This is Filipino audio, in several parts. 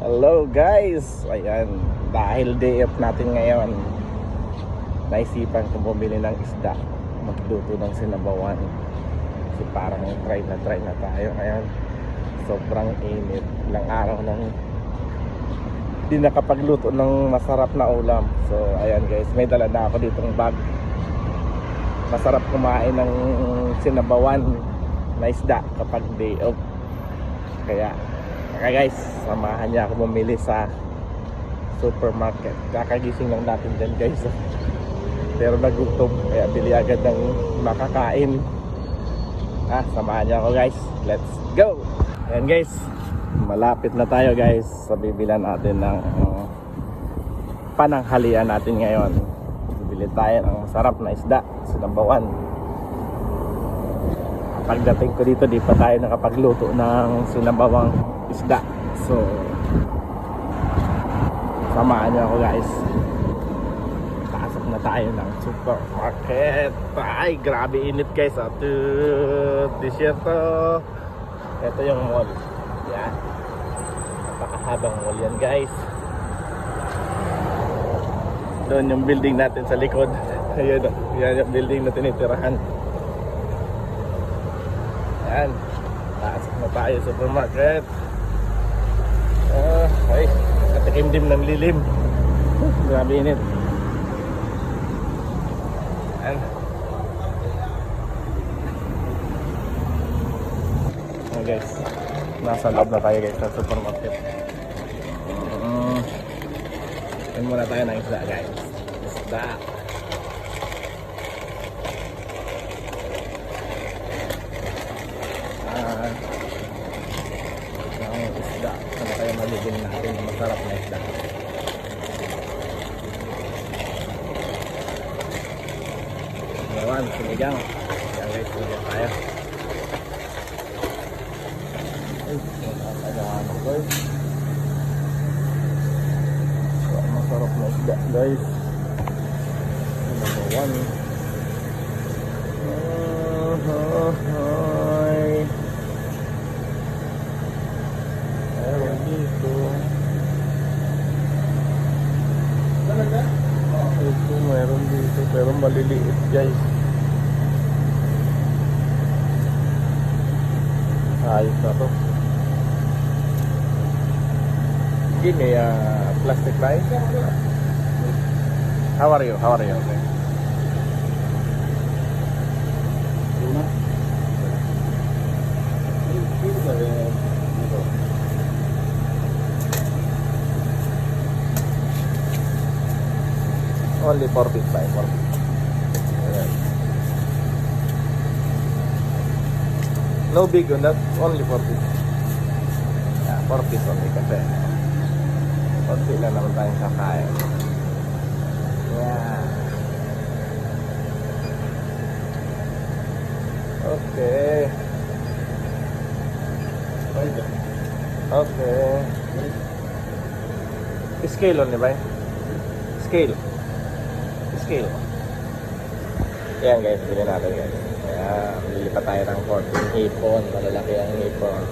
Hello guys! Ayan, dahil day off natin ngayon, naisipan kong bumili ng isda, magluto ng sinabawan. Kasi parang try na tayo ngayon. Sobrang init, ilang araw nang di nakapagluto ng masarap na ulam. So ayan guys, may dala na ako ditong bag. Masarap kumain ng sinabawan na isda kapag day off. Kaya guys, samahan niya ako bumili sa supermarket. Kakagising lang natin dyan guys, pero nagutom, kaya bili agad ng makakain. Samahan niya ako guys, let's go. Ayan guys, malapit na tayo guys sa bibilan natin ng pananghalian natin ngayon. Bibili tayo ng masarap na isda, sinabawan. Pagdating ko dito, di pa tayo nakapagluto ng sinabawang isda. So samahan niyo ako guys. Pasok na tayo ng supermarket. Ay, grabe init guys. Disyerto. Ito yung mall. Yan, napakahabang mall yan guys. Doon yung building natin sa likod. Ayun, yan yung building na tinitirahan. Yan, pasok na tayo sa supermarket. Ay, katikim-dim ng lilim. Grabe init. Yan. Guys, nasa loob na tayo guys sa supermarket. Yan muna tayo ng isda guys. Isda. Ano kaya malibin natin ng masarap na isda? Ngayon, sinigang. Yan guys, sinigang tayo. Ay, masarap na guys. So, masarap na isda guys. Number one. Ito meron dito pero maliliit guys. Ayos na to. Give me a plastic bag. How are you? Okay. Only 4 feet by 4 feet. Ayan. No big on that, only 4 feet. Yeah, 4 feet only kasi 4 feet lang naman tayong kakain. Yeah. Okay. Scale only ba? Scale. Ayan guys, bili natin guys. Ayan, bili pa tayo ng 14 hipon. Malalaki ang hipon.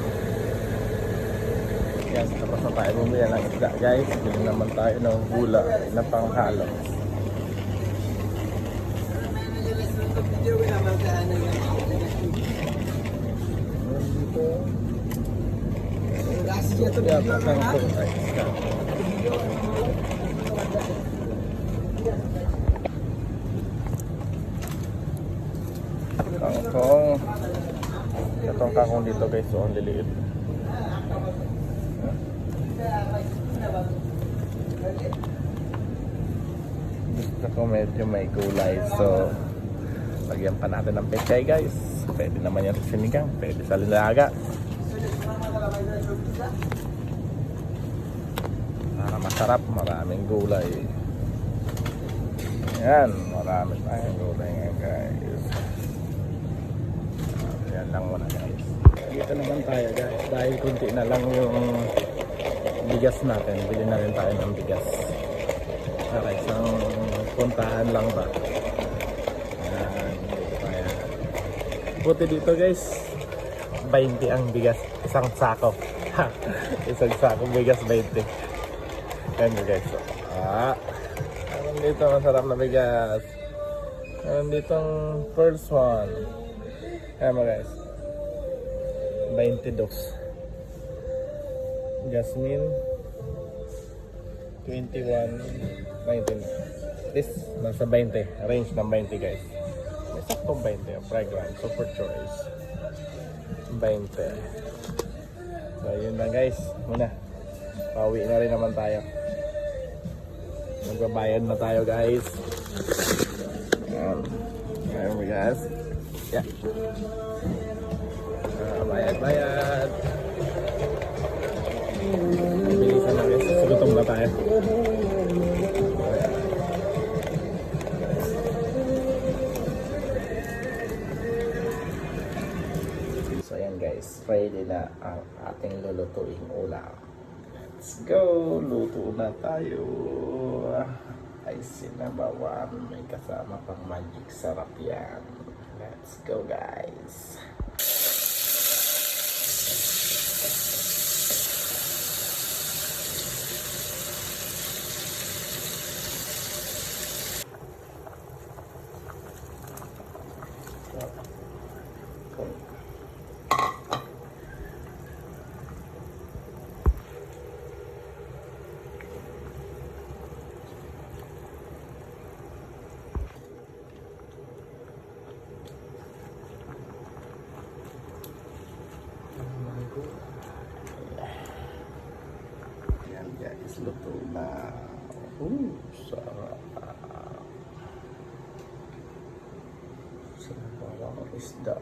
Ayan, tapos na tayo bumili ng isda guys. Bili naman tayo ng gula na panghalo. Kangkong. Itong kangkong dito guys, so ang liliit. Gusto ko medyo may gulay, so lagyan pa natin ng pechay guys. Pwede naman yan sa sinigang, pwede sa lilaga. Para masarap, maraming gulay. Yan, marami tayong gulay nga guys. Yan lang muna guys. Dito naman tayo guys, dahil kunti na lang yung bigas natin, bili na rin tayo ng bigas. Para isang puntahan lang ba. Yan, dito tayo. Buti dito guys, 20 ang bigas, isang sako. Isang sakong bigas 20. Ayan mo guys. So, meron dito masarap na bigas. Meron dito ang first one. Ayan mo guys. 22. Jasmine 21, 19. This nasa 20. Range ng 20 guys. May saktong 20. Fragrant. Super choice. 20. So yun lang guys. Muna. Pauwi na rin naman tayo. Magbabayad na tayo guys. Ayan mo guys. Yeah. Bayad. Bilisan na guys. Sugutong na tayo. So ayan guys. Friday na ang ating lulutuing ulam. Let's go! Luto na tayo. Ay sinabawan. May kasama pang magic sarap yan. Let's go guys! Yan guys, luto na. Sarap. Sarap ang isda.